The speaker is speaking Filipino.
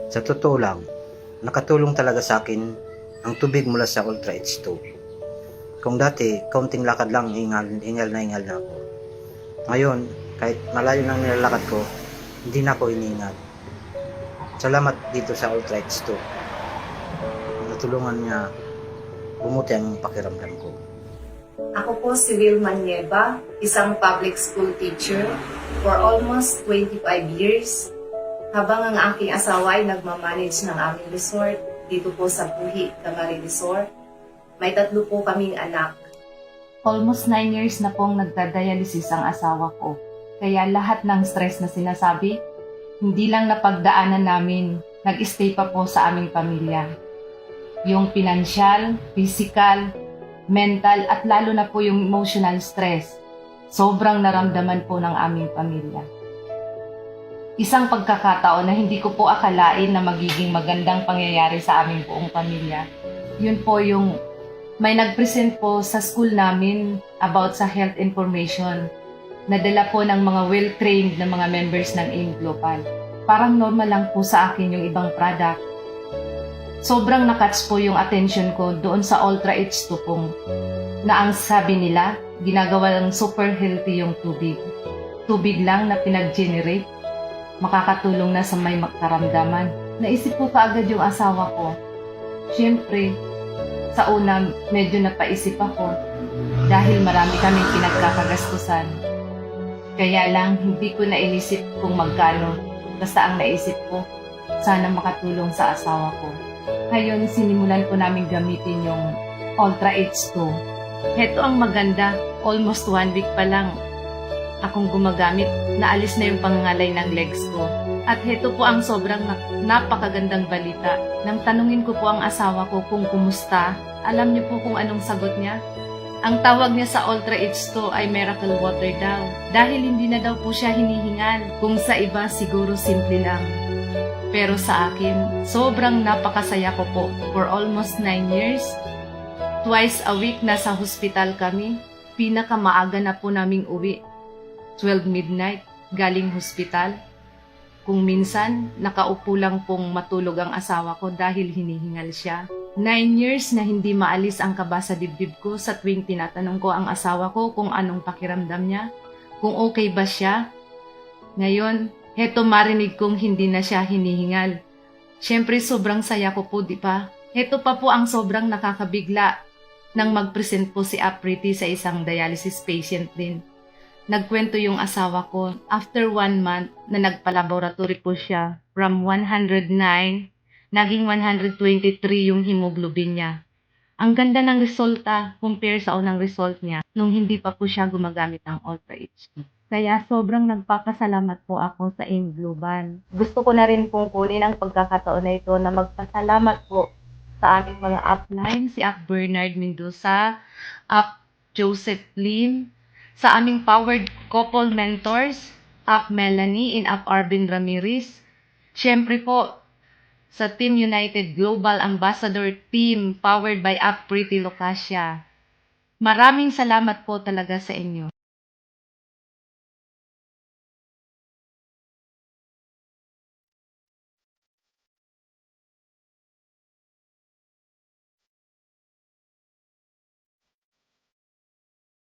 Sa totoo lang, nakatulong talaga sa akin ang tubig mula sa Ultra H2. Kung dati, kaunting lakad lang, hingal na ako. Ngayon, kahit malayo nang nilalakad ko, hindi na ako iniingat. Salamat dito sa Ultra H2. Natulungan niya bumuti ang pakiramdam ko. Ako po si Wilma Nieva, isang public school teacher for almost 25 years. Habang ang aking asawa ay nagmamanage ng aming resort dito po sa Puhi, Damari Resort. May 3 po kaming anak. Almost 9 years na pong nagdadialysis ang asawa ko. Kaya lahat ng stress na sinasabi, hindi lang napagdaanan namin, nag-stay pa po sa aming pamilya. Yung financial, physical, mental at lalo na po yung emotional stress, sobrang naramdaman po ng aming pamilya. Isang pagkakataon na hindi ko po akalain na magiging magandang pangyayari sa aming buong pamilya. Yun po yung may nag-present po sa school namin about sa health information. Nadala po ng mga well-trained na mga members ng AIM Global. Parang normal lang po sa akin yung ibang product. Sobrang nakatch po yung attention ko doon sa Ultra H2 pong na ang sabi nila, ginagawa lang super healthy yung tubig. Tubig lang na pinag-generate, makakatulong na sa may karamdaman. Naisip ko kaagad yung asawa ko. Siyempre, sa una medyo napaisip ako dahil marami kaming pinagkakagastusan. Kaya lang hindi ko nainisip kung magkano. Basta ang naisip ko, sana makatulong sa asawa ko. Ngayon, sinimulan ko namin gamitin yung Ultra H2. Heto ang maganda, almost 1 week pa lang akong gumagamit, naalis na yung pangangalay ng legs ko. At heto po ang sobrang napakagandang balita. Nang tanungin ko po ang asawa ko kung kumusta, alam niyo po kung anong sagot niya? Ang tawag niya sa Ultra H2 ay miracle water daw. Dahil hindi na daw po siya hinihingal. Kung sa iba siguro simple lang. Pero sa akin, sobrang napakasaya ko po. For almost 9 years, twice a week nasa hospital kami. Pinakamaaga na po naming uwi. 12 midnight, galing hospital. Kung minsan, nakaupo lang pong matulog ang asawa ko dahil hinihingal siya. 9 years na hindi maalis ang kaba sa dibdib ko sa tuwing tinatanong ko ang asawa ko kung anong pakiramdam niya, kung okay ba siya. Ngayon, heto marinig kong hindi na siya hinihingal. Siyempre sobrang saya ko po, di pa? Heto pa po ang sobrang nakakabigla nang mag-present po si Apriti sa isang dialysis patient din. Nagkwento yung asawa ko, after 1 month na nagpa-laboratory po siya, from 109, naging 123 yung hemoglobin niya. Ang ganda ng resulta compare sa unang result niya nung hindi pa po siya gumagamit ng Ultra H2. Kaya sobrang nagpapasalamat po ako sa AIM Global. Gusto ko na rin pong kunin ang pagkakataon na ito na magpasalamat po sa aming mga upline, si Up Bernard Mendoza, Up Joseph Lim, sa aming powered couple mentors, Up Melanie and Up Arvin Ramirez. Siyempre po, sa Team United Global Ambassador Team powered by Up Pretty Locasia. Maraming salamat po talaga sa inyo.